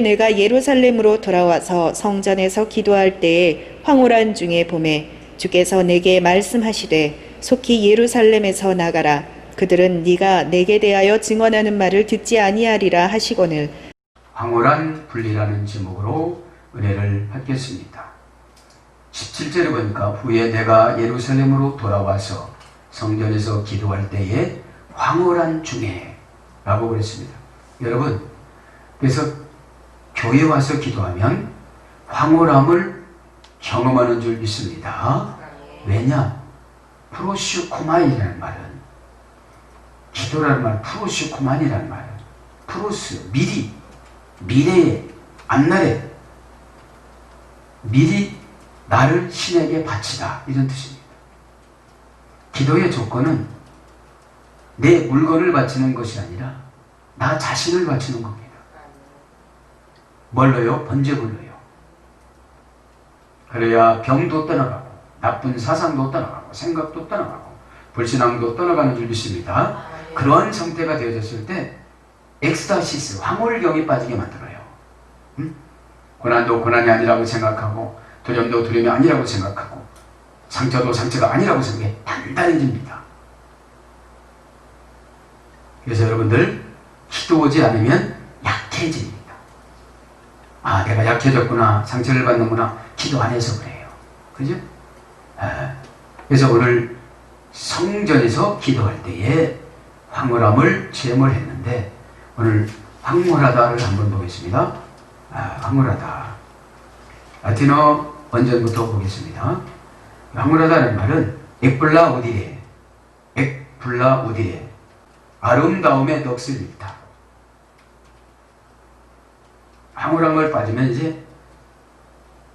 내가 예루살렘으로 돌아와서 성전에서 기도할 때에 황홀한 중에 봄에 주께서 내게 말씀하시되 속히 예루살렘에서 나가라. 그들은 네가 내게 대하여 증언하는 말을 듣지 아니하리라 하시거늘. 황홀한 분리라는 제목으로 은혜를 받겠습니다. 17절에 보니까 후에 내가 예루살렘으로 돌아와서 성전에서 기도할 때에 황홀한 중에 라고 그랬습니다. 여러분, 그래서 교회 와서 기도하면 황홀함을 경험하는 줄 믿습니다. 왜냐? 프로슈코만이라는 말은, 기도라는 말, 프로슈코만이라는 말은 프로스, 미리, 미래에, 앞날에 미리 나를 신에게 바치다, 이런 뜻입니다. 기도의 조건은 내 물건을 바치는 것이 아니라 나 자신을 바치는 겁니다. 뭘로요? 번제물로요. 그래야 병도 떠나가고 나쁜 사상도 떠나가고 생각도 떠나가고 불신앙도 떠나가는 줄 믿습니다. 그러한 상태가 되어졌을 때 엑스타시스, 황홀경에 빠지게 만들어요. 고난도 고난이 아니라고 생각하고 두려움도 두려움이 아니라고 생각하고 상처도 상처가 아니라고 생각해 단단해집니다. 그래서 여러분들 기도하지 않으면 약해집니다. 아, 내가 약해졌구나, 상처를 받는구나, 기도 안 해서 그래요. 그죠? 그래서 오늘 성전에서 기도할 때에 황홀함을 체험을 했는데 오늘 황홀하다를 한번 보겠습니다. 황홀하다. 라틴어 원전부터 보겠습니다. 황홀하다는 말은 엑블라 우디레, 아름다움의 넋을 잃다. 황홀함을 빠지면 이제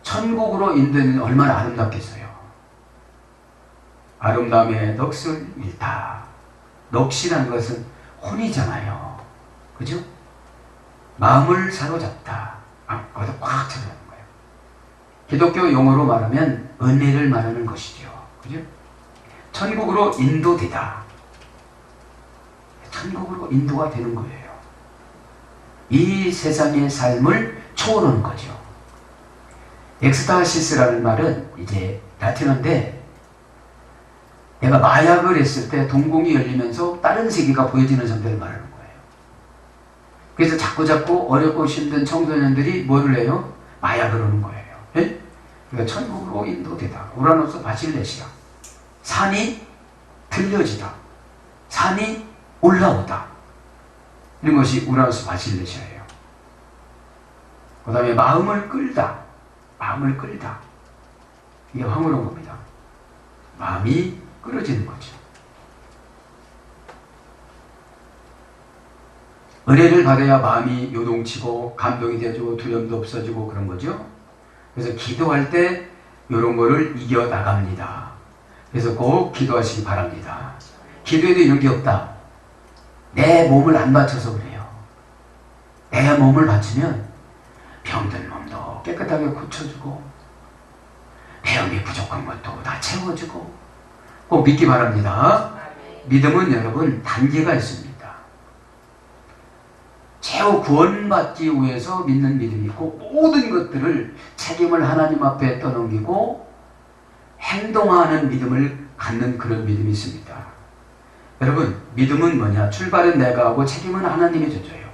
천국으로 인도는 얼마나 아름답겠어요. 아름다움의 넋을 잃다. 넋이라는 것은 혼이잖아요. 그죠? 마음을 사로잡다. 거기다 꽉 차지하는 거예요. 기독교 용어로 말하면 은혜를 말하는 것이죠. 그죠? 천국으로 인도되다. 천국으로 인도가 되는 거예요. 이 세상의 삶을 초월하는 거죠. 엑스타시스라는 말은 이제 라틴어인데 내가 마약을 했을 때 동공이 열리면서 다른 세계가 보여지는 상태를 말하는 거예요. 그래서 자꾸자꾸 어렵고 힘든 청소년들이 뭐를 해요? 마약을 하는 거예요. 예? 그러니까 천국으로 인도되다. 우라노스 바실레시아. 산이 들려지다. 산이 올라오다. 이런 것이 우라노스 바실레시아예요. 그 다음에 마음을 끌다. 이게 황홀한 겁니다. 마음이 끌어지는 거죠. 은혜를 받아야 마음이 요동치고 감동이 되어지고 두려움도 없어지고 그런 거죠. 그래서 기도할 때 이런 거를 이겨나갑니다. 그래서 꼭 기도하시기 바랍니다. 기도에도 이런 게 없다. 내 몸을 안 바쳐서 그래요. 내 몸을 바치면 병든 몸도 깨끗하게 고쳐주고 배움이 부족한 것도 다 채워주고 꼭 믿기 바랍니다. 믿음은 여러분 단계가 있습니다. 최후 구원받기 위해서 믿는 믿음이 있고 모든 것들을 책임을 하나님 앞에 떠넘기고 행동하는 믿음을 갖는 그런 믿음이 있습니다. 여러분, 믿음은 뭐냐? 출발은 내가 하고 책임은 하나님이 져줘요.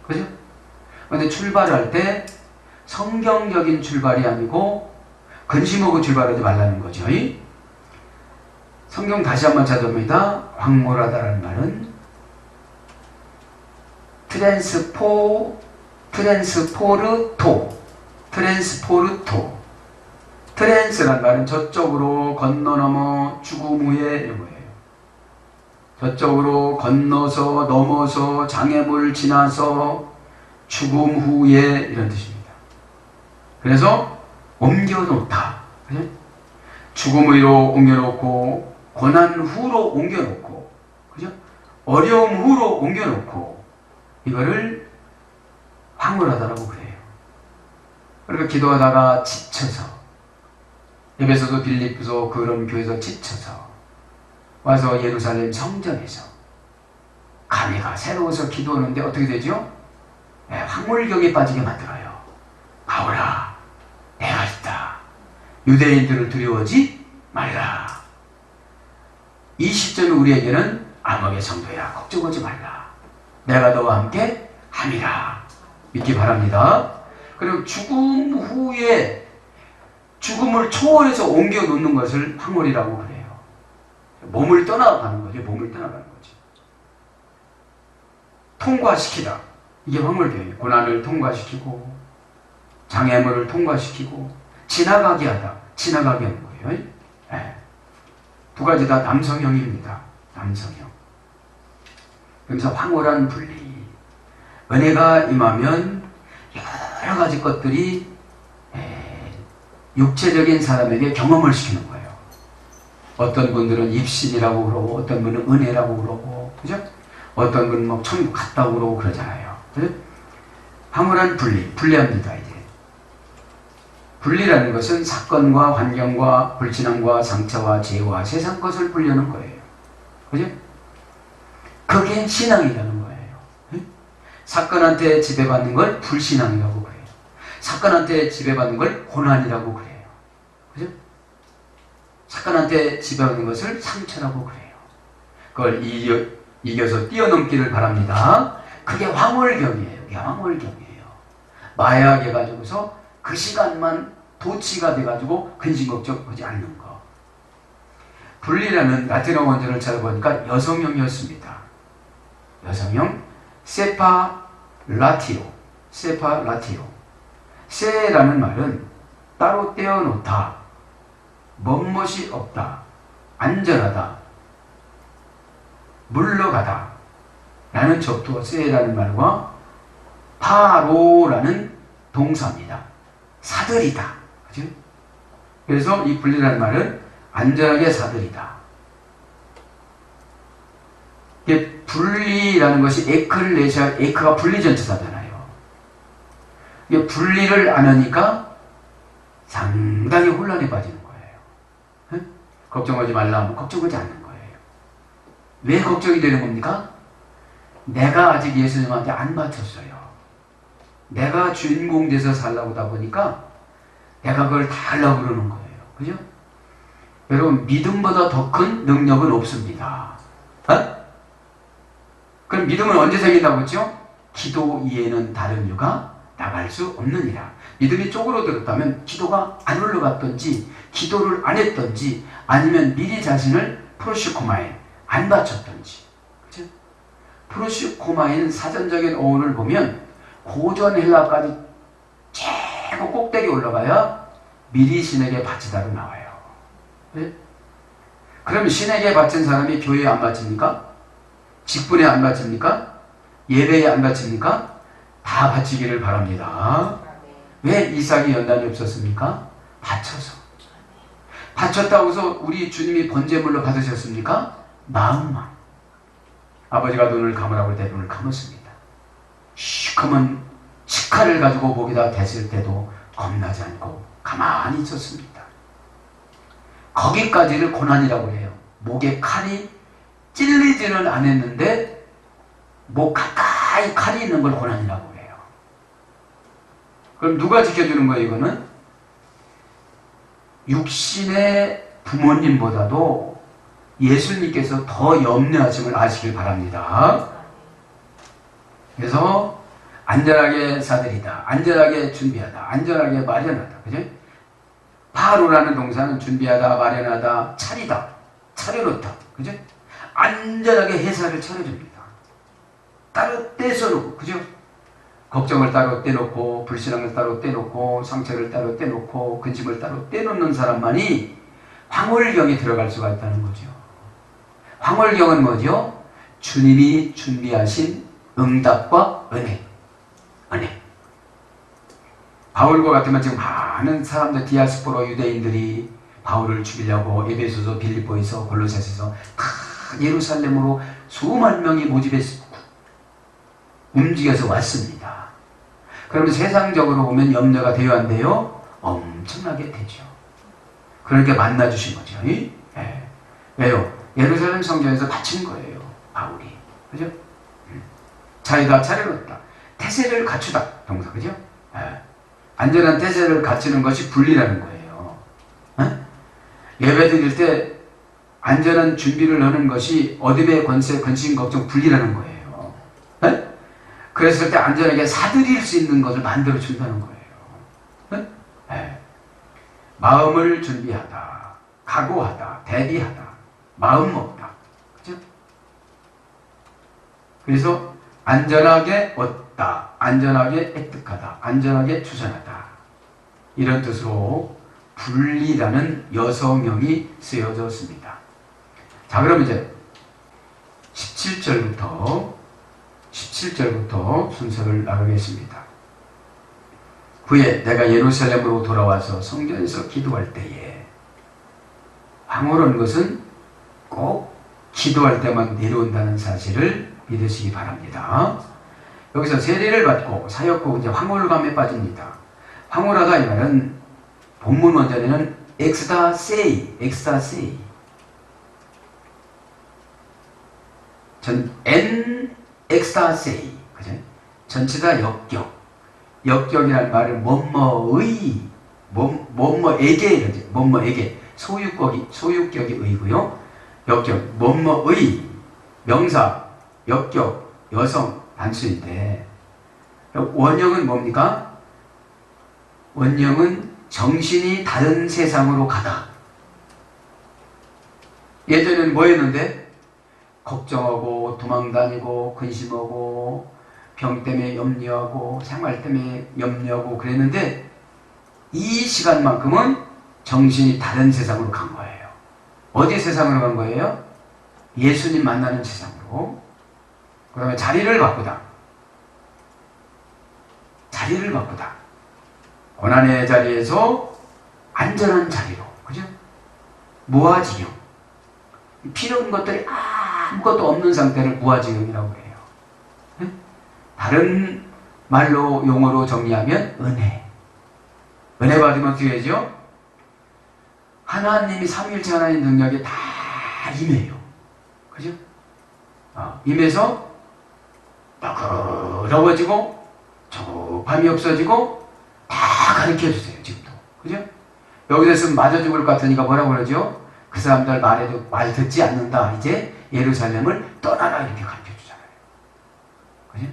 그죠? 그런데 출발할 때 성경적인 출발이 아니고 근심하고 출발하지 말라는 거죠. 성경 다시 한번 찾아봅니다. 황홀하다라는 말은 트랜스라는 말은 저쪽으로 건너 넘어 죽음 후에 이런 거예요. 저쪽으로 건너서 넘어서 장애물 지나서 죽음 후에 이런 뜻입니다. 그래서 옮겨놓다. 죽음 후로 옮겨놓고 고난 후로 옮겨놓고 그죠? 어려움 후로 옮겨놓고 이거를 황홀하다라고 그래요. 그러니까 기도하다가 지쳐서 에베소서 빌립보서 그런 교회에서 지쳐서 와서 예루살렘 성전에서 감회가 새로워서 기도하는데 어떻게 되죠? 황홀경에 빠지게 만들어요. 바울아, 내가 있다. 유대인들을 두려워하지 말라. 이 시점에 우리에게는 암흑의 성도야, 걱정하지 말라. 내가 너와 함께 함이라. 믿기 바랍니다. 그리고 죽음 후에 죽음을 초월해서 옮겨 놓는 것을 황홀이라고 그래요. 몸을 떠나가는 거죠. 몸을 떠나가는 거죠. 통과시키다. 이게 황홀경이에요. 고난을 통과시키고 장애물을 통과시키고 지나가게 하다. 지나가게 하는 거예요. 네. 두 가지 다 남성형입니다. 남성형. 그래서 황홀한 분리. 은혜가 임하면 여러 가지 것들이 육체적인 사람에게 경험을 시키는 거예요. 어떤 분들은 입신이라고 그러고 어떤 분은 은혜라고 그러고, 그죠? 어떤 분은 막 천국 갔다고 그러고 그러잖아요. 그죠? 황홀한 분리, 분리합니다. 이제 분리라는 것은 사건과 환경과 불신앙과 상처와 죄와 세상 것을 분리하는 거예요. 그죠? 그게 신앙이라는 거예요. 사건한테 지배받는 걸 불신앙이라고 그래요. 사건한테 지배받는 걸 고난이라고 그래요. 그죠? 사건한테 지배받는 것을 상처라고 그래요. 그걸 이겨서 뛰어넘기를 바랍니다. 그게 황홀경이에요. 그게 황홀경이에요. 마약해가지고서 그 시간만 도치가 돼가지고 근심걱정하지 않는 거. 분리라는 라틴어 원전을 찾아보니까 여성형이었습니다. 여성형 세파라티오. 세파라티오. 세라는 말은 따로 떼어놓다, 멋멋이 없다, 안전하다, 물러가다 라는 접두어 세라는 말과 파로라는 동사입니다. 사들이다. 그죠? 그래서 이 분리라는 말은 안전하게 사들이다. 이게 분리라는 것이 에클레시아, 에크가 분리전치사잖아요. 이게 분리를 안 하니까 상당히 혼란에 빠지는 거예요. 응? 걱정하지 말라 하면 걱정하지 않는 거예요. 왜 걱정이 되는 겁니까? 내가 아직 예수님한테 안 맞췄어요. 내가 주인공 돼서 살라고 하다 보니까 내가 그걸 다 하려고 그러는 거예요. 그죠? 여러분, 믿음보다 더 큰 능력은 없습니다. 어? 그럼 믿음은 언제 생긴다고 했죠? 기도 이외에는 다른 이유가 나갈 수 없느니라. 믿음이 쪼그러들었다면 기도가 안 올라갔던지 기도를 안 했던지 아니면 미리 자신을 프로시코마에 안 바쳤던지. 그죠? 프로시코마인 사전적인 어원을 보면 고전 헬라까지 최고 꼭대기 올라가야 미리 신에게 바치다로 나와요. 네? 그럼 신에게 바친 사람이 교회에 안 바칩니까? 직분에 안 바칩니까? 예배에 안 바칩니까? 다 바치기를 바랍니다. 왜 이삭이 연단이 없었습니까? 바쳐서. 바쳤다고 해서 우리 주님이 번제물로 받으셨습니까? 마음만. 아버지가 눈을 감으라고 할 때 눈을 감았습니다. 시커먼 식칼을 가지고 목에다 댔을 때도 겁나지 않고 가만히 있었습니다. 거기까지를 고난이라고 해요. 목에 칼이 찔리지는 않았는데 목 가까이 칼이 있는 걸 고난이라고 해요. 그럼 누가 지켜주는 거예요? 이거는 육신의 부모님보다도 예수님께서 더 염려하심을 아시길 바랍니다. 그래서 안전하게 사들이다, 안전하게 준비하다, 안전하게 마련하다. 그죠? 파로라는 동사는 준비하다, 마련하다, 차리다, 차려놓다. 그죠? 안전하게 회사를 차려줍니다. 따로 떼서놓고, 그죠? 걱정을 따로 떼놓고, 불신앙을 따로 떼놓고, 상처를 따로 떼놓고, 근심을 따로 떼놓는 사람만이 황홀경에 들어갈 수가 있다는 거죠. 황홀경은 뭐죠? 주님이 준비하신 응답과 은혜. 은혜. 바울과 같으면 지금 많은 사람들, 디아스포라 유대인들이 바울을 죽이려고 에베소서, 빌립보에서, 골로새서에서 다 예루살렘으로 수만 명이 모집해서 움직여서 왔습니다. 그러면 세상적으로 보면 염려가 돼요, 안 돼요? 엄청나게 되죠. 그러니까 만나주신 거죠. 네. 왜요? 예루살렘 성전에서 바친 거예요, 바울이. 그죠? 자기가 차려놓다. 태세를 갖추다. 동사, 그죠? 예. 안전한 태세를 갖추는 것이 분리라는 거예요. 예? 예배 드릴 때 안전한 준비를 하는 것이 어둠의 권세, 근심, 걱정, 분리라는 거예요. 예? 그랬을 때 안전하게 사들일 수 있는 것을 만들어 준다는 거예요. 예? 예. 마음을 준비하다, 각오하다, 대비하다, 마음 먹다. 그죠? 그래서 안전하게 얻다, 안전하게 획득하다, 안전하게 추선하다. 이런 뜻으로 분리라는 여성형이 쓰여졌습니다. 자, 그럼 이제 17절부터 순서를 나누겠습니다. 후에 내가 예루살렘으로 돌아와서 성전에서 기도할 때에, 황홀한 것은 꼭 기도할 때만 내려온다는 사실을 믿으시기 바랍니다. 여기서 세례를 받고 사역고 이제 황홀감에 빠집니다. 황홀하다 이 말은 본문 원전에는 엑스타세이, 엑스타세이, 그죠? 전체 다 역격이라는 말은 뭐뭐에게 소유격이 의고요. 역격, 뭐뭐의, 명사, 역격, 여성, 단수인데, 원형은 뭡니까? 원형은 정신이 다른 세상으로 가다. 예전에는 뭐였는데? 걱정하고 도망다니고 근심하고 병 때문에 염려하고 생활 때문에 염려하고 그랬는데, 이 시간만큼은 정신이 다른 세상으로 간 거예요. 어디 세상으로 간 거예요? 예수님 만나는 세상으로. 그 다음에 자리를 바꾸다. 고난의 자리에서 안전한 자리로. 그죠? 무아지경. 필요한 것들이 아무것도 없는 상태를 무아지경이라고 해요. 네? 다른 말로 용어로 정리하면 은혜. 은혜 받으면 어떻게 되죠? 하나님이 삼위일체 하나님 능력이 다 임해요. 그죠? 임해서 너그러워지고 조급함이 없어지고 다 가르쳐주세요. 지금도. 그죠? 여기서 있으면 맞아 죽을 것 같으니까 뭐라고 그러죠? 그 사람들 말해도 말 듣지 않는다. 이제 예루살렘을 떠나라 이렇게 가르쳐주잖아요. 그죠?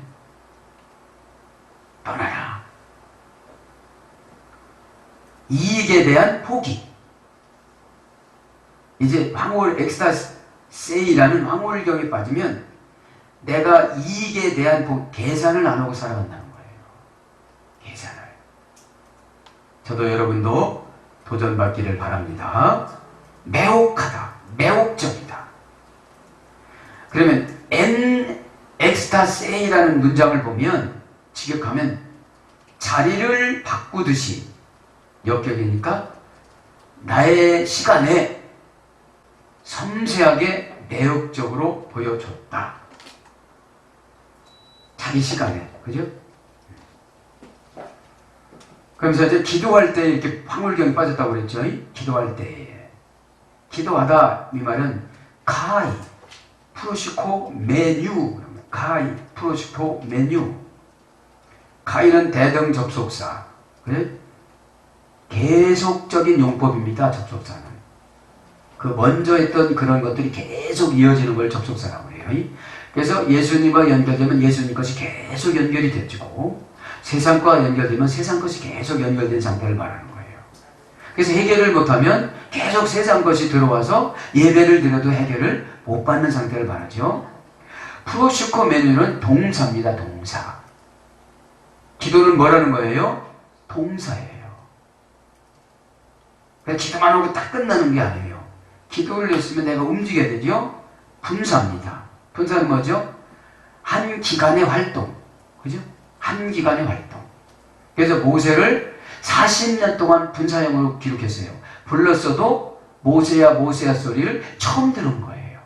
떠나라. 이익에 대한 포기. 이제 엑스타세이라는 황홀경에 빠지면 내가 이익에 대한 계산을 안 하고 살아간다는 거예요. 계산을. 저도 여러분도 도전받기를 바랍니다. 매혹하다, 매혹적이다. 그러면 엑스타세이라는 문장을 보면 직역하면 자리를 바꾸듯이 역격이니까 나의 시간에 섬세하게 매혹적으로 보여줬다. 자기 시간에. 그죠? 그러면서 이제 기도할 때 이렇게 황홀경이 빠졌다고 그랬죠? 기도할 때. 기도하다 이 말은 카이, 프로시코 메뉴. 카이는 대등 접속사. 그래? 계속적인 용법입니다. 접속사는. 그 먼저 했던 그런 것들이 계속 이어지는 걸 접속사라고 해요. 그래서 예수님과 연결되면 예수님 것이 계속 연결이 되고, 세상과 연결되면 세상 것이 계속 연결된 상태를 말하는 거예요. 그래서 해결을 못하면 계속 세상 것이 들어와서 예배를 드려도 해결을 못 받는 상태를 말하죠. 프로슈코 메뉴는 동사입니다. 동사. 기도는 뭐라는 거예요? 동사예요. 그러니까 기도만 하고 딱 끝나는 게 아니에요. 기도를 했으면 내가 움직여야 되죠? 분사입니다. 분사는 뭐죠? 한 기간의 활동. 그죠? 한 기간의 활동. 그래서 모세를 40년 동안 분사형으로 기록했어요. 불렀어도 모세야 모세야 소리를 처음 들은 거예요.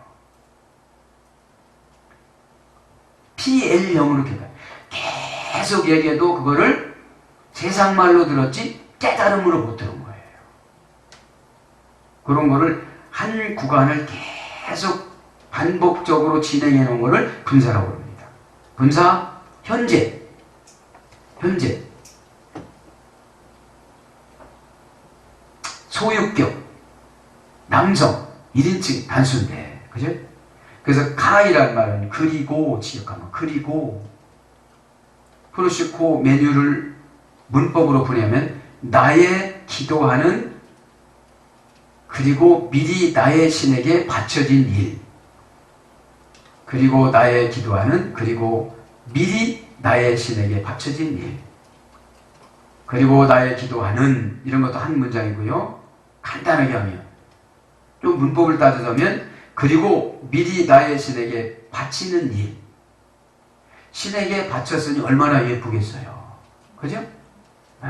PL형으로 기록해요. 계속 얘기해도 그거를 세상 말로 들었지 깨달음으로 못 들은 거예요. 그런 거를 한 구간을 계속 반복적으로 진행해 놓은 거를 분사라고 합니다. 분사, 현재, 현재. 소유격, 남성, 1인칭 단수인데, 그죠? 그래서 가이라는 말은 그리고, 지역하면 그리고, 프로시코 메뉴를 문법으로 보내면 나의 기도하는, 그리고 미리 나의 신에게 바쳐진 일, 그리고 나의 기도하는, 그리고 미리 나의 신에게 바쳐진 일, 그리고 나의 기도하는, 이런 것도 한 문장이고요. 간단하게 하면, 좀 문법을 따져보면, 그리고 미리 나의 신에게 바치는 일. 신에게 바쳤으니 얼마나 예쁘겠어요. 그죠? 네.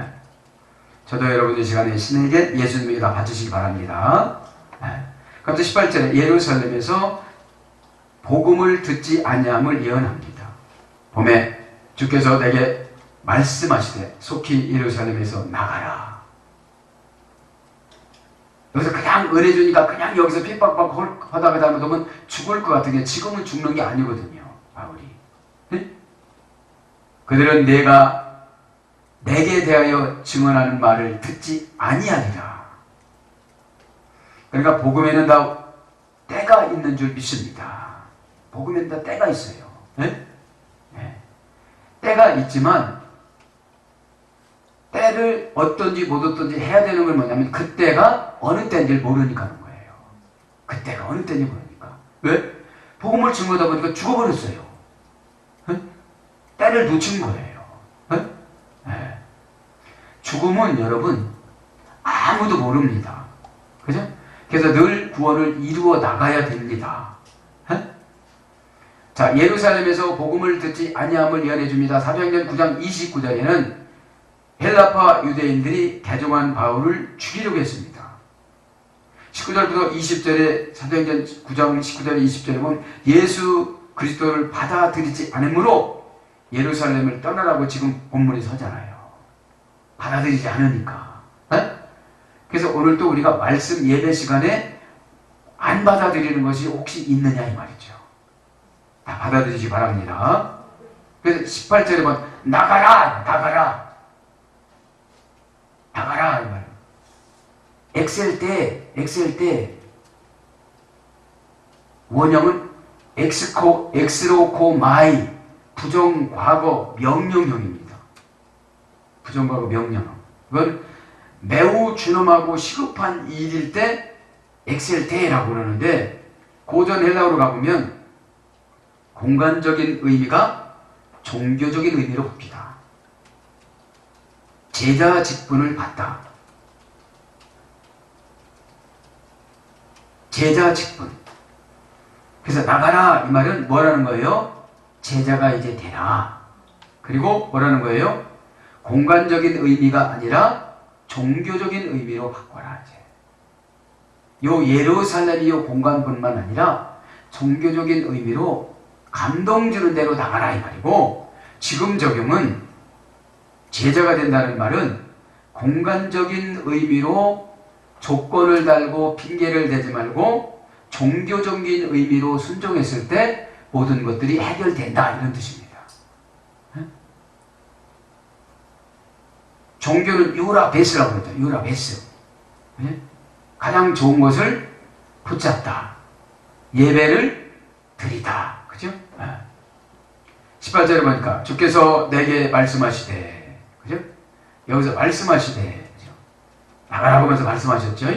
저도 여러분 이 시간에 신에게 예수님에게 다 바치시기 바랍니다. 네. 그럼 18절에 예루살렘에서 복음을 듣지 아니함을 예언합니다. 봄에 주께서 내게 말씀하시되 속히 예루살렘에서 나가라. 여기서 그냥 은혜 주니까 그냥 여기서 핍박받고 하다가 잘못하면 죽을 것 같은 게 지금은 죽는 게 아니거든요. 바울이. 네? 그들은 내게 대하여 증언하는 말을 듣지 아니하리라. 그러니까 복음에는 다 때가 있는 줄 믿습니다. 복음에는 다 때가 있어요. 네? 네. 때가 있지만 때를 어떤지 못 어떤지 해야 되는 건 뭐냐면 그때가 어느 때인지 모르니까 하는 거예요. 그때가 어느 때인지 모르니까. 왜? 복음을 증거하다 보니까 죽어버렸어요. 네? 때를 놓친 거예요. 네? 네. 죽음은 여러분 아무도 모릅니다. 그죠? 그래서 늘 구원을 이루어 나가야 됩니다. 네? 자, 예루살렘에서 복음을 듣지 아니함을 예언해 줍니다. 사도행전 9장 29절에는 헬라파 유대인들이 개종한 바울을 죽이려고 했습니다. 19절부터 20절에 사도행전 9장 19절 20절에 보면 예수 그리스도를 받아들이지 않으므로 예루살렘을 떠나라고 지금 본문이 서잖아요. 받아들이지 않으니까. 네? 그래서 오늘 또 우리가 말씀 예배 시간에 안 받아들이는 것이 혹시 있느냐 이 말이죠. 다 받아들이시기 바랍니다. 그래서 18절에 보면 나가라 나가라 나가라 이 말이에요. 엑셀 때 원형은 엑스로코 마이 부정 과거 명령형입니다. 부정 과거 명령형. 이건 매우 준엄하고 시급한 일일 때 엑셀 때라고 그러는데 고전 헬라어로 가보면 공간적인 의미가 종교적인 의미로 바뀝니다. 제자 직분을 받다. 제자 직분. 그래서 나가라 이 말은 뭐라는 거예요? 제자가 이제 되라. 그리고 뭐라는 거예요? 공간적인 의미가 아니라 종교적인 의미로 바꿔라. 이제. 요 예루살렘이 요 공간뿐만 아니라 종교적인 의미로 감동 주는 대로 나가라 이 말이고, 지금 적용은 제자가 된다는 말은 공간적인 의미로 조건을 달고 핑계를 대지 말고 종교적인 의미로 순종했을 때 모든 것들이 해결된다 이런 뜻입니다. 종교는 유라베스라고 그러죠. 유라베스. 가장 좋은 것을 붙잡다. 예배를 드리다. 그죠? 18절에 보니까 주께서 내게 말씀하시되, 그죠? 여기서 말씀하시되, 그죠? 나가라고 하면서 말씀하셨죠?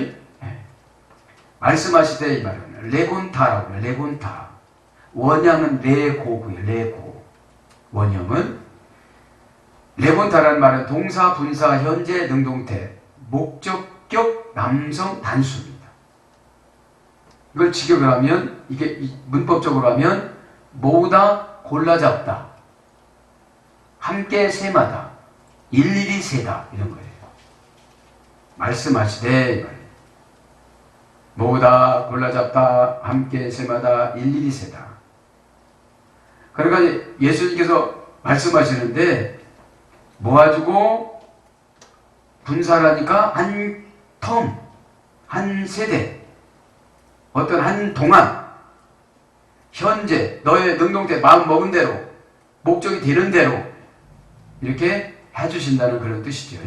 말씀하시되 이 말은 레곤타라고 해요. 레곤타. 원형은 레고고요. 레고. 원형은 레곤타라는 말은 동사, 분사, 현재, 능동태, 목적격, 남성 단수입니다. 이걸 직역을 하면 이게 문법적으로 하면 모으다, 골라잡다, 함께 세마다, 일일이 세다 이런 거예요. 말씀하시되 이 말이에요. 모으다, 골라잡다, 함께 세마다, 일일이 세다. 그러니까 예수님께서 말씀하시는데 모아주고 분사라니까 한 텀, 한 세대, 어떤 한 동안, 현재 너의 능동태 마음 먹은 대로, 목적이 되는 대로 이렇게 해주신다는 그런 뜻이죠.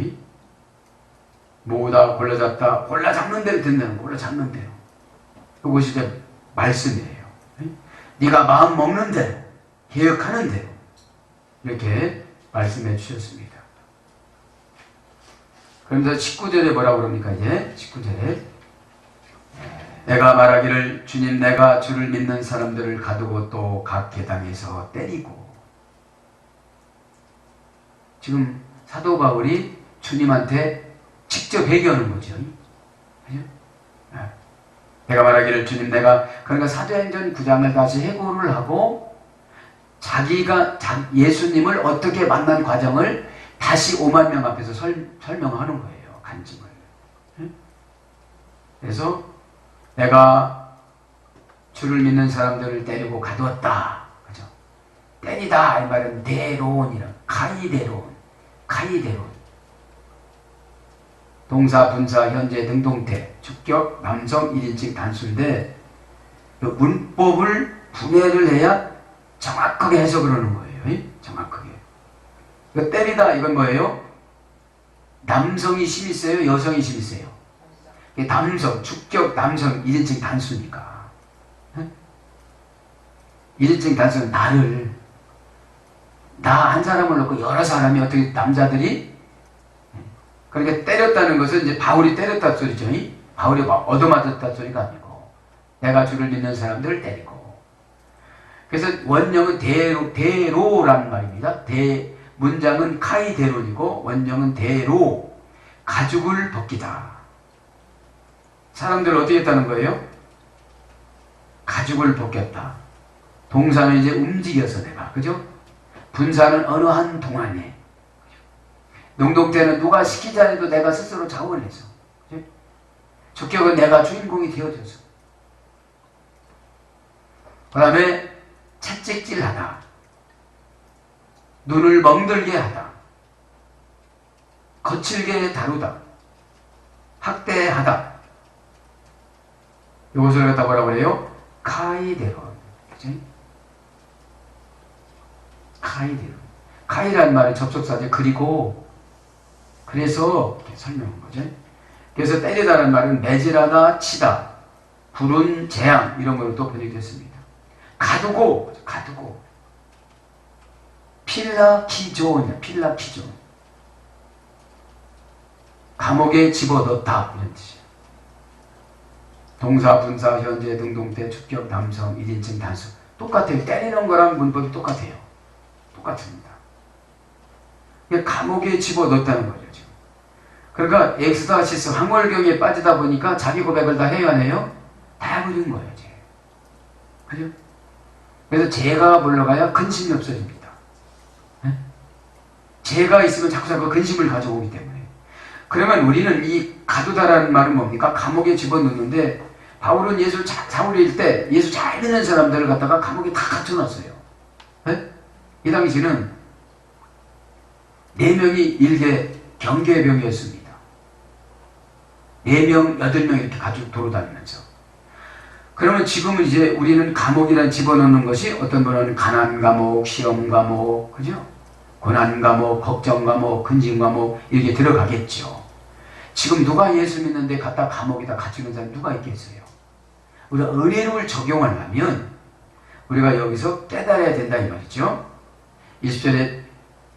모으다 골라 잡다, 골라 잡는 대로 된다는, 골라 잡는 대로. 이것이 이제 말씀이에요. 네가 마음 먹는 대로, 계획하는 대로 이렇게 말씀해 주셨습니다. 그러면서 19절에 뭐라고 그럽니까? 이제 19절에 내가 말하기를 주님 내가 주를 믿는 사람들을 가두고 또 각 계당에서 때리고. 지금 사도 바울이 주님한테 직접 회개하는 거죠. 그죠? 내가 말하기를 주님 내가, 그러니까 사도행전 9장을 다시 해고를 하고 자기가 예수님을 어떻게 만난 과정을 다시 5만 명 앞에서 설명하는 거예요. 간증을. 그래서 내가 주를 믿는 사람들을 때리고 가두었다. 그죠? 때리다 이 말은 데론이라, 카이데론. 동사, 분사, 현재, 등동태, 주격, 남성, 1인칭 단수인데 그 문법을 분해를 해야 정확하게 해석을 하는 거예요. 정확하게. 그러니까 때리다 이건 뭐예요? 남성이 힘이 세요? 여성이 힘이 세요? 남성, 주격, 남성, 1인칭 단수니까. 1인칭 단수는 나를, 나 한 사람을 놓고 여러 사람이 어떻게 남자들이, 그러니까 때렸다는 것은 이제 바울이 때렸다 소리죠. 바울이 얻어맞았다 소리가 아니고 내가 주를 믿는 사람들을 때리고. 그래서 원형은 대로라는 말입니다. 문장은 카이데론이고 원형은 대로, 가죽을 벗기다. 사람들을 어떻게 했다는 거예요? 가죽을 벗겼다. 동사는 이제 움직여서 내가, 그죠? 분사는 어느 한 동안에, 능동태는 누가 시키지 않아도 내가 스스로 자원해서, 주격은 내가 주인공이 되어져서, 그 다음에 채찍질하다, 눈을 멍들게 하다, 거칠게 다루다, 학대하다. 이것을 갖다 뭐라고 그래요? 카이데론. 그치? 카이데론. 카이라는 말은 접속사죠. 그리고, 그래서 이렇게 설명한 거죠. 그래서 때리다는 말은 매질하다, 치다, 불운, 재앙 이런 걸로 또 번역됐습니다. 가두고. 필라키존. 감옥에 집어넣다 이런 뜻이에요. 동사, 분사, 현재, 등동태, 주격, 남성, 1인칭 단수 똑같아요. 때리는 거랑 문법이 똑같아요. 똑같습니다. 감옥에 집어넣었다는 거죠. 지금. 그러니까 엑스다시스 황홀경에 빠지다 보니까 자기 고백을 다 해야 해요? 다 해버린 거예요. 이제. 그죠? 그래서 죄가 물러가야 근심이 없어집니다. 네? 죄가 있으면 자꾸 근심을 가져오기 때문에. 그러면 우리는 이 가두다라는 말은 뭡니까? 감옥에 집어넣는데 바울은 사울일 때 예수 잘 믿는 사람들을 갖다가 감옥에 다 갇혀놨어요. 네? 이 당시는 4명이 일개 경계병이었습니다. 4명, 8명 이렇게 가지고 돌아다니면서. 그러면 지금은 이제 우리는 감옥이란 집어넣는 것이 어떤 분은 가난 감옥, 시험 감옥, 그죠? 고난 감옥, 걱정 감옥, 근심 감옥 이렇게 들어가겠죠. 지금 누가 예수 믿는데 갖다 감옥에다 갇히는 사람 누가 있겠어요? 우리가 은혜를 적용하려면 우리가 여기서 깨달아야 된다 이 말이죠. 20절에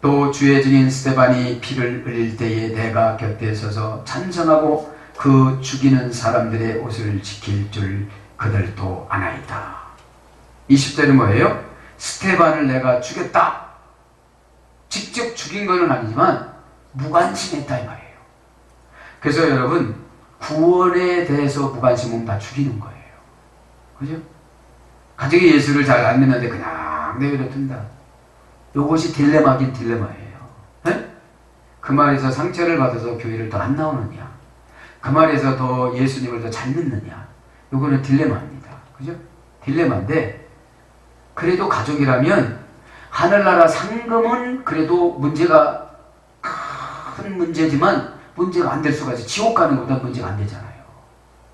또 주의 증인 스데반이 피를 흘릴 때에 내가 곁에 서서 찬성하고 그 죽이는 사람들의 옷을 지킬 줄 그들도 아나이다. 20절은 뭐예요? 스데반을 내가 죽였다. 직접 죽인 것은 아니지만 무관심했다 이 말이에요. 그래서 여러분 구원에 대해서 무관심은 다 죽이는 거예요. 그죠? 가족이 예수를 잘 안 믿는데 그냥 내버려 둔다. 이것이 딜레마긴 딜레마예요. 네? 그 말에서 상처를 받아서 교회를 더 안 나오느냐, 그 말에서 더 예수님을 더 잘 믿느냐, 이거는 딜레마입니다. 그죠? 딜레마인데 그래도 가족이라면 하늘나라 상금은 그래도 문제가 큰 문제지만 문제가 안 될 수가 있어요. 지옥 가는 것보다 문제가 안 되잖아요.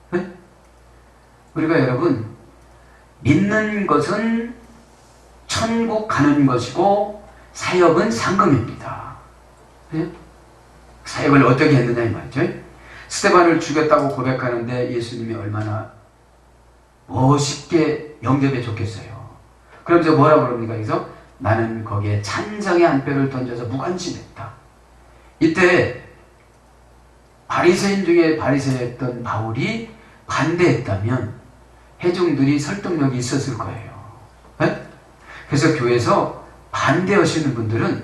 네? 우리가 여러분 믿는 것은 천국 가는 것이고 사역은 상금입니다. 예? 사역을 어떻게 했느냐 이 말이죠. 스데반을 죽였다고 고백하는데 예수님이 얼마나 멋있게 영접해 줬겠어요. 그러면서 뭐라고 그럽니까? 그래서 나는 거기에 찬성의 한 뼈를 던져서 무관심했다. 이때 바리새인 중에 바리새였던 바울이 반대했다면 회중들이 설득력이 있었을 거예요. 네? 그래서 교회에서 반대하시는 분들은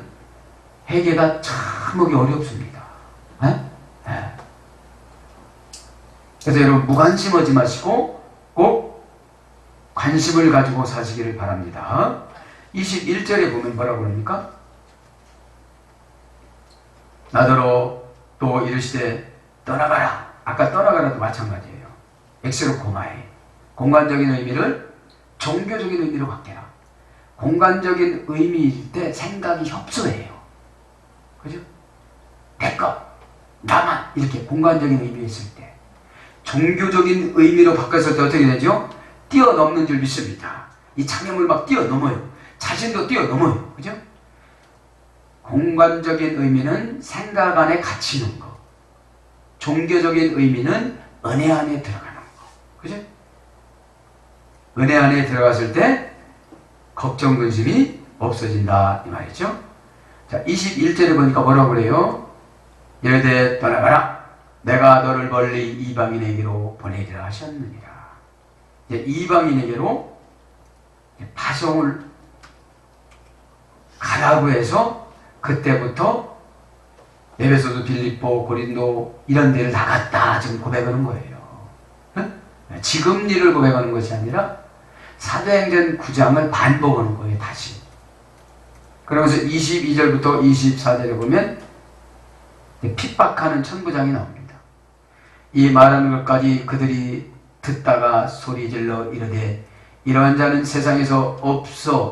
회개가 참으기 어렵습니다. 네? 네. 그래서 여러분 무관심하지 마시고 꼭 관심을 가지고 사시기를 바랍니다. 21절에 보면 뭐라고 그럽니까? 나더러 또 이르시되 떠나가라. 아까 떠나가라도 마찬가지예요. 엑스로코마에 공간적인 의미를 종교적인 의미로 바뀌라. 공간적인 의미일 때 생각이 협소해요. 그죠? 내가 나만 이렇게 공간적인 의미였을 때 종교적인 의미로 바뀌었을 때 어떻게 되죠? 뛰어넘는 줄 믿습니다. 이 장애물 막 뛰어넘어요. 자신도 뛰어넘어요. 그죠? 공간적인 의미는 생각 안에 갇히는 거. 종교적인 의미는 은혜 안에 들어가는 거. 그죠? 은혜 안에 들어갔을 때 걱정, 근심이 없어진다 이 말이죠. 자, 21절에 보니까 뭐라고 그래요? 이르되 떠나가라. 내가 너를 멀리 이방인에게로 보내리라 하셨느니라. 이제 이방인에게로 파송을 가라고 해서 그때부터 에베소도 빌립보 고린도 이런 데를 나갔다 지금 고백하는 거예요. 응? 지금 일을 고백하는 것이 아니라 사도행전 9장을 반복하는 거예요. 다시. 그러면서 22절부터 24절에 보면 핍박하는 천부장이 나옵니다. 이 말하는 것까지 그들이 듣다가 소리질러 이르되 이러한 자는 세상에서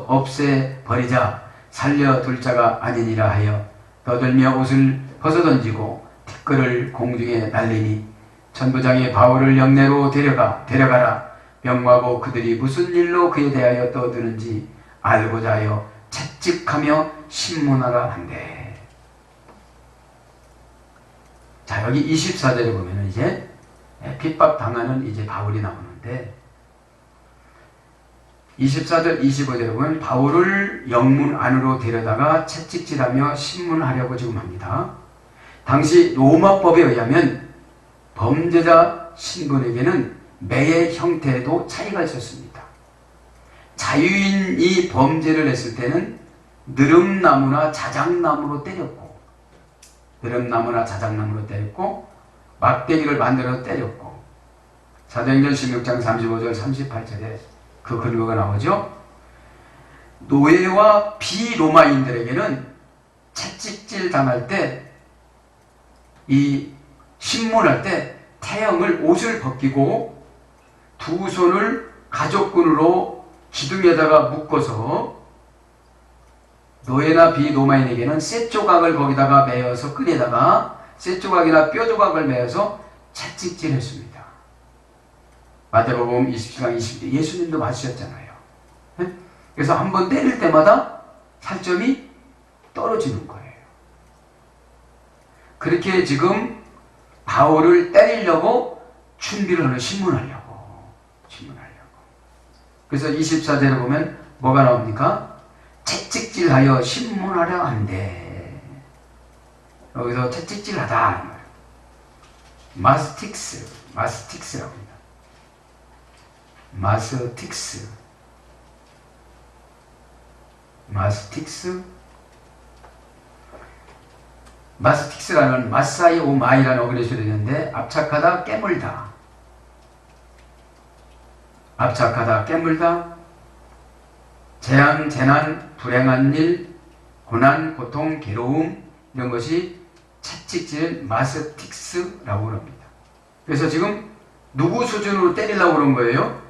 없애버리자 살려둘 자가 아니니라 하여 떠들며 옷을 벗어던지고 티끌을 공중에 날리니 천부장이 바울을 영내로 데려가라. 명하고 그들이 무슨 일로 그에 대하여 떠드는지 알고자 하여 채찍하며 신문하라 한대. 자, 여기 24절에 보면은 이제 핍박당하는 이제 바울이 나오는데 24절 25절에 보면 바울을 영문 안으로 데려다가 채찍질하며 신문하려고 지금 합니다. 당시 로마법에 의하면 범죄자 신분에게는 매의 형태에도 차이가 있었습니다. 자유인이 범죄를 했을 때는 느릅나무나 자작나무로 때렸고 막대기를 만들어서 때렸고 사도행전 16장 35절 38절에 그 근거가 나오죠. 노예와 비로마인들에게는 채찍질 당할 때 이 신문할 때 태형을 옷을 벗기고 두 손을 가족끈으로 기둥에다가 묶어서 노예나 비로마인에게는 쇠조각을 거기다가 매어서 끈에다가 쇠조각이나 뼈조각을 매어서 채찍질했습니다. 마태복음 27장 20절 예수님도 맞으셨잖아요. 그래서 한번 때릴 때마다 살점이 떨어지는 거예요. 그렇게 지금 바울을 때리려고 준비를 하는 신문하려고. 그래서 24절에 보면 뭐가 나옵니까? 채찍질하여 신문하려 한대. 여기서 채찍질하다. 마스틱스라고 합니다. 마스틱스라는 마사이 오마이라는 어근의 소리가 있는데 압착하다, 깨물다, 재앙, 재난, 불행한 일, 고난, 고통, 괴로움 이런 것이 채찍질은 마스틱스라고 합니다. 그래서 지금 누구 수준으로 때리려고 그런 거예요?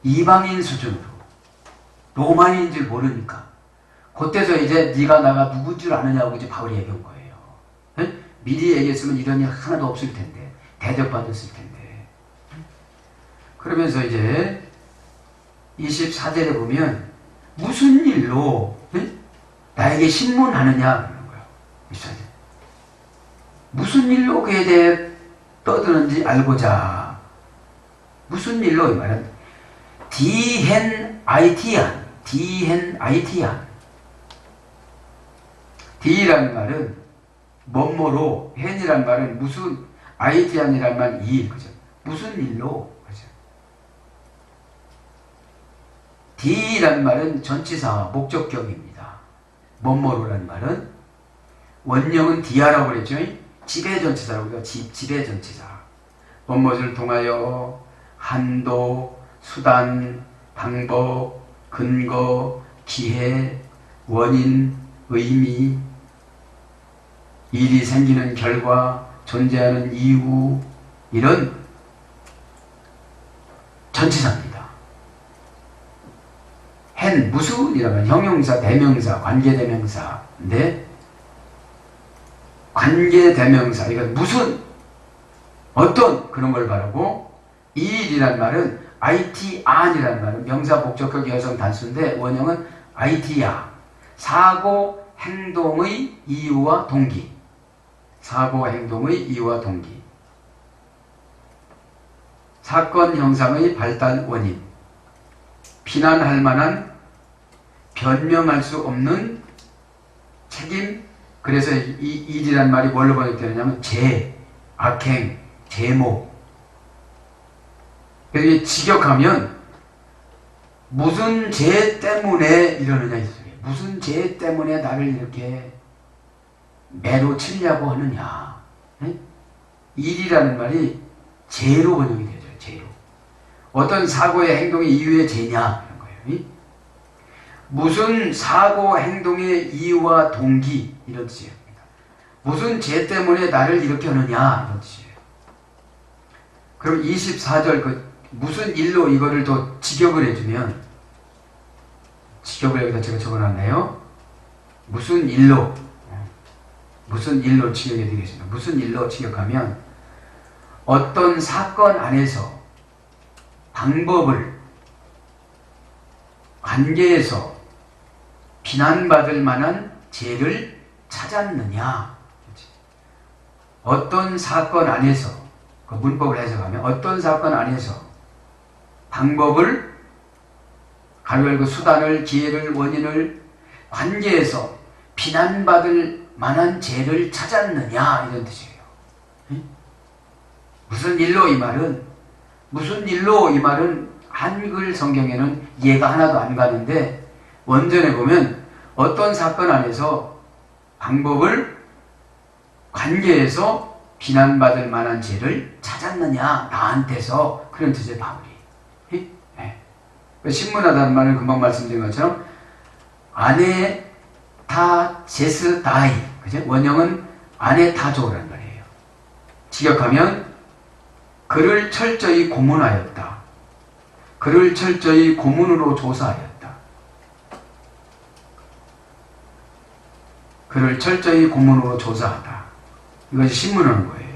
이방인 수준으로. 로마인인 줄 모르니까. 그때서 이제 네가 나가 누군 줄 아느냐고 이제 바울이 얘기한 거예요. 네? 미리 얘기했으면 이런 일 하나도 없을 텐데. 대접받았을 텐데. 그러면서 이제 24절에 보면 무슨 일로 나에게 신문하느냐 그러는 거예요. 있어야 돼. 무슨 일로 그에 대해 떠드는지 알고자. 무슨 일로? 이 말은 디헨아이티안, 디헨아이티안. 디라는 말은 뭐뭐로, 헨이란 말은 무슨, 아이티안이란 말은 일, 그죠? 무슨 일로, 그죠? 디라는 말은 전치사, 목적격입니다. 뭐뭐로라는 말은 원형은 디아라고 그랬죠? 지배전치사라고 우리가 지배전치사. 뭐뭐를 통하여 한도, 수단, 방법, 근거, 기회, 원인, 의미, 일이 생기는 결과, 존재하는 이유, 이런 전치사입니다. 헨, 무슨이라면 형용사, 대명사, 관계대명사인데 관계대명사, 이건 무슨, 어떤 그런 걸 말하고, 이 일이란 말은 IT안이라는 말은 명사, 목적격, 여성 단수인데 원형은 IT야. 사고, 행동의 이유와 동기. 사고, 행동의 이유와 동기. 사건, 형상의 발달 원인. 비난할 만한, 변명할 수 없는 책임. 그래서 이 일이란 말이 뭘로 번역되느냐면 죄, 악행, 제목. 그래서 직역하면 무슨 죄 때문에 이러느냐 이 소리예요. 무슨 죄 때문에 나를 이렇게 매로 치려고 하느냐. 네? 일이라는 말이 죄로 번역이 되죠. 죄로. 어떤 사고의 행동의 이유의 죄냐 이런 거예요. 무슨 사고 행동의 이유와 동기 이런 뜻이입니다. 무슨 죄 때문에 나를 이렇게 하느냐 이런 뜻이에요. 그럼 24절 그 무슨 일로 이거를 더 직역을 해주면, 직역을 여기다 제가 적어놨네요. 무슨 일로 직역해 드리겠습니다. 무슨 일로 직역하면 어떤 사건 안에서 방법을 관계에서 비난받을 만한 죄를 찾았느냐. 어떤 사건 안에서, 그 문법을 해석하면 어떤 사건 안에서 방법을, 가로 열고 수단을, 기회를, 원인을 관계에서 비난받을 만한 죄를 찾았느냐 이런 뜻이에요. 무슨 일로 이 말은, 무슨 일로 이 말은 한글 성경에는 이해가 하나도 안 가는데 원전에 보면 어떤 사건 안에서 방법을 관계에서 비난받을 만한 죄를 찾았느냐 나한테서, 그런 뜻의 바울이. 네. 신문하다는 말은 금방 말씀드린 것처럼 아네타제스다이, 그죠? 원형은 아네타조라는 말이에요. 직역하면 그를 철저히 고문하였다. 그를 철저히 고문으로 조사하였다. 그를 철저히 고문으로 조사하다. 이것이 신문하는 거예요.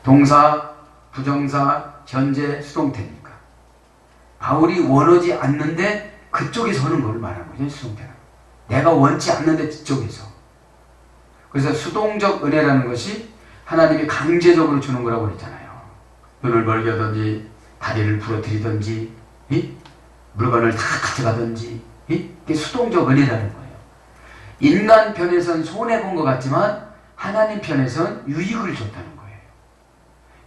동사, 부정사, 현재, 수동태니까. 바울이 원하지 않는데 그쪽에서 하는 걸 말하는 거죠. 수동태는. 내가 원치 않는데 그쪽에서. 그래서 수동적 은혜라는 것이 하나님이 강제적으로 주는 거라고 그랬잖아요. 눈을 멀게 하든지 다리를 부러뜨리든지 물건을 다 가져가든지, 이게 수동적 은혜라는 거예요. 인간 편에선 손해본 것 같지만 하나님 편에선 유익을 줬다는 거예요.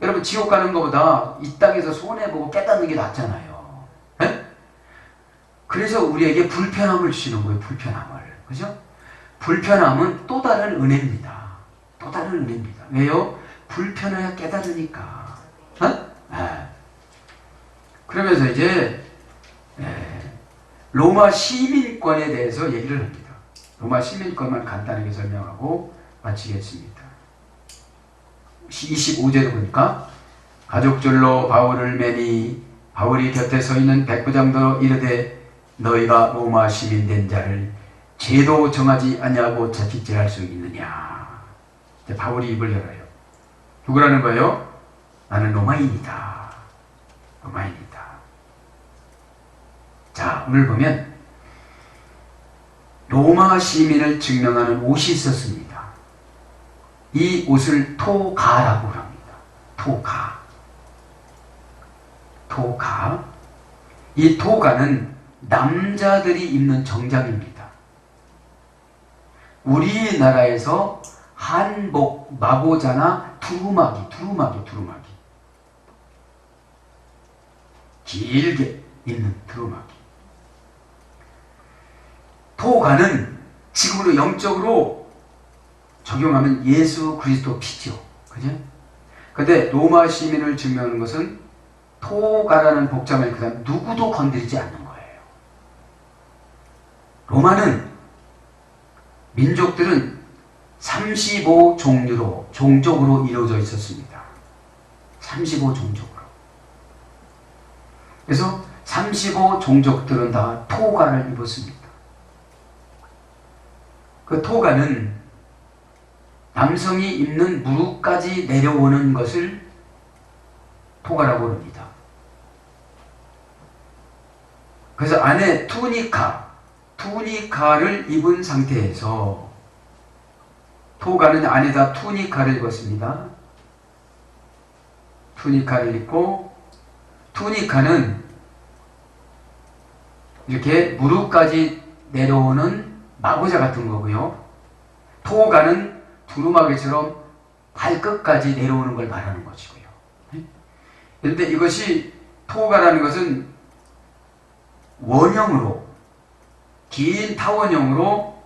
여러분 지옥 가는 것보다 이 땅에서 손해보고 깨닫는 게 낫잖아요. 네? 그래서 우리에게 불편함을 주시는 거예요. 불편함을. 그죠? 불편함은 또 다른 은혜입니다. 또 다른 은혜입니다. 왜요? 불편해야 깨달으니까. 네. 그러면서 이제 로마 시민권에 대해서 얘기를 합니다. 로마 시민권만 간단하게 설명하고 마치겠습니다. 25절에 보니까 가죽줄로 바울을 매니 바울이 곁에 서 있는 백부장도 이르되 너희가 로마 시민 된 자를 죄도 정하지 아니하고 자칫질할 수 있느냐. 바울이 입을 열어요. 누구라는 거예요? 나는 로마인이다. 로마인이다. 자, 오늘 보면 로마 시민을 증명하는 옷이 있었습니다. 이 옷을 토가라고 합니다. 토가. 토가. 이 토가는 남자들이 입는 정장입니다. 우리나라에서 한복, 마고자나 두루마기. 길게 입는 두루마기. 토가는 지금으로 영적으로 적용하면 예수 그리스도 피죠. 그죠? 근데 로마 시민을 증명하는 것은 토가라는 복장을 그 다음 누구도 건드리지 않는 거예요. 로마는 민족들은 35종류로, 종족으로 이루어져 있었습니다. 35종족으로. 그래서 35종족들은 다 토가를 입었습니다. 그 토가는 남성이 입는 무릎까지 내려오는 것을 토가라고 합니다. 그래서 안에 투니카를 입은 상태에서 토가는 안에다 투니카를 입었습니다. 투니카를 입고 투니카는 이렇게 무릎까지 내려오는 마고자 같은 거고요. 토가는 두루마기처럼 발끝까지 내려오는 걸 말하는 것이고요. 그런데 이것이 토가라는 것은 원형으로 긴 타원형으로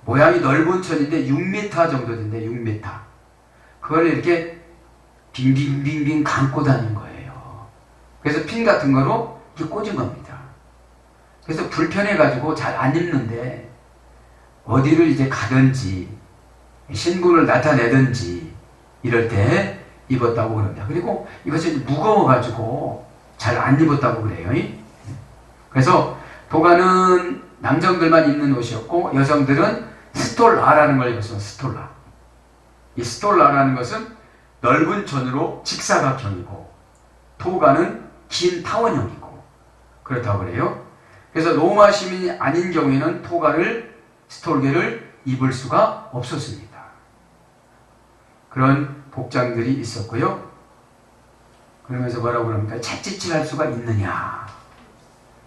모양이 넓은 천인데 6m 정도 된대. 6m. 그걸 이렇게 빙빙빙빙 감고 다니는 거예요. 그래서 핀 같은 거로 이렇게 꽂은 겁니다. 그래서 불편해가지고 잘 안 입는데 어디를 이제 가든지 신분을 나타내든지 이럴 때 입었다고 그럽니다. 그리고 이것이 무거워가지고 잘 안 입었다고 그래요. 그래서 도가는 남성들만 입는 옷이었고 여성들은 스톨라라는 걸 입었어요. 스톨라. 이 스톨라라는 것은 넓은 천으로 직사각형이고 토가는 긴 타원형이고 그렇다고 그래요. 그래서 로마 시민이 아닌 경우에는 스톨게를 입을 수가 없었습니다. 그런 복장들이 있었고요. 그러면서 뭐라고 그럽니까? 찻짓질할 수가 있느냐.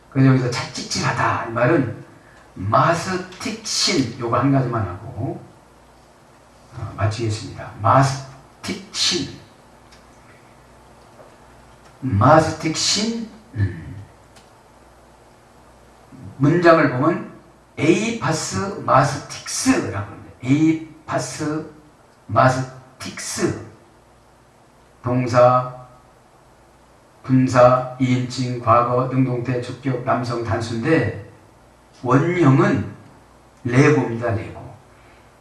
그래서 여기서 찻짓질하다 이 말은 마스틱신 요거 한 가지만 하고 마치겠습니다. 마스틱신 문장을 보면 에이파스 마스틱스라고 합니다. 에이파스 마스틱스 동사, 분사, 이인칭, 과거, 능동태, 주격, 남성 단수인데 원형은 레고입니다. 레고.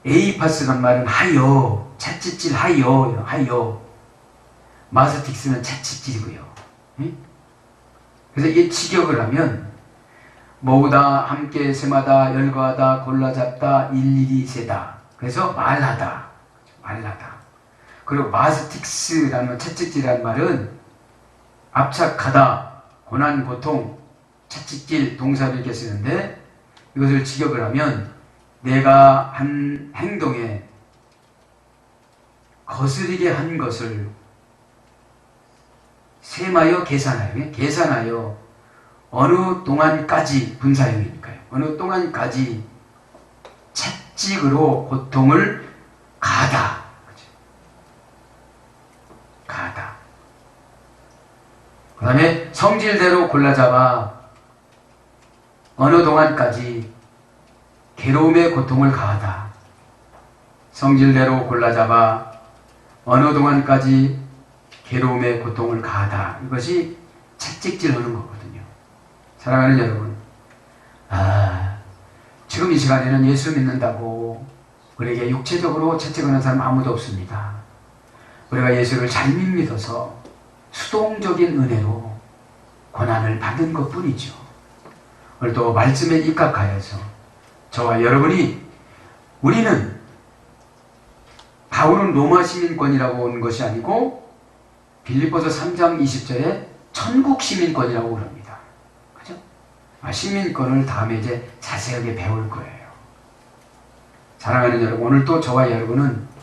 에이파스란 말은 하여, 찻짓질 하여. 마스틱스는 찻짓질이고요. 그래서 이게 직역을 하면 모으다, 함께 셈하다, 열거하다, 골라잡다, 일일이 세다. 그래서 말하다. 그리고 마스틱스라는 찻짓질이라는 말은 압착하다, 고난, 고통, 찻짓질 동사를 이렇게 쓰는데 이것을 직역을 하면 내가 한 행동에 거스리게 한 것을 셈하여 계산하여 어느 동안까지 분사형이니까요. 어느 동안까지 채찍으로 고통을 가하다. 그 다음에 성질대로 골라잡아 어느 동안까지 괴로움의 고통을 가하다. 성질대로 골라잡아 어느 동안까지 괴로움의 고통을 가하다. 이것이 채찍질하는 거거든요. 사랑하는 여러분, 지금 이 시간에는 예수 믿는다고 우리에게 육체적으로 채찍하는 사람 아무도 없습니다. 우리가 예수를 잘 믿어서 수동적인 은혜로 고난을 받은 것뿐이죠. 오늘도 말씀에 입각하여서 저와 여러분이 우리는 바울은 로마 시민권이라고 온 것이 아니고 빌립보서 3장 20절에 천국 시민권이라고 그럽니다. 그죠? 시민권을 다음에 이제 자세하게 배울 거예요. 사랑하는 여러분, 오늘 또 저와 여러분은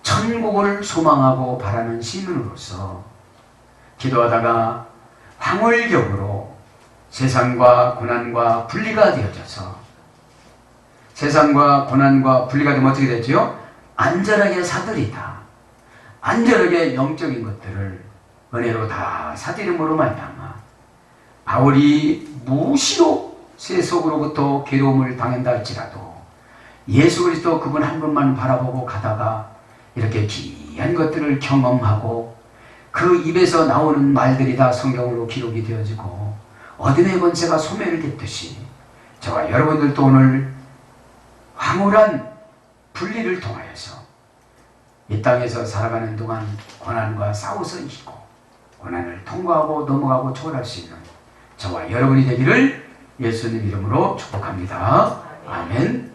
천국을 소망하고 바라는 시민으로서 기도하다가 황홀격으로 세상과 고난과 분리가 되어져서 세상과 고난과 분리가 되면 어떻게 되죠? 안전하게 사들이다. 안전하게 영적인 것들을 은혜로 다 사들임으로 말미암아 바울이 무시로 세속으로부터 괴로움을 당한다 할지라도 예수 그리스도 그분 한 분만 바라보고 가다가 이렇게 귀한 것들을 경험하고 그 입에서 나오는 말들이 다 성경으로 기록이 되어지고 어둠의 권세가 소멸이 됐듯이 저와 여러분들도 오늘 황홀한 분리를 통하여서 이 땅에서 살아가는 동안 고난과 싸워서 이기고 고난을 통과하고 넘어가고 초월할 수 있는 저와 여러분이 되기를 예수님 이름으로 축복합니다. 아멘.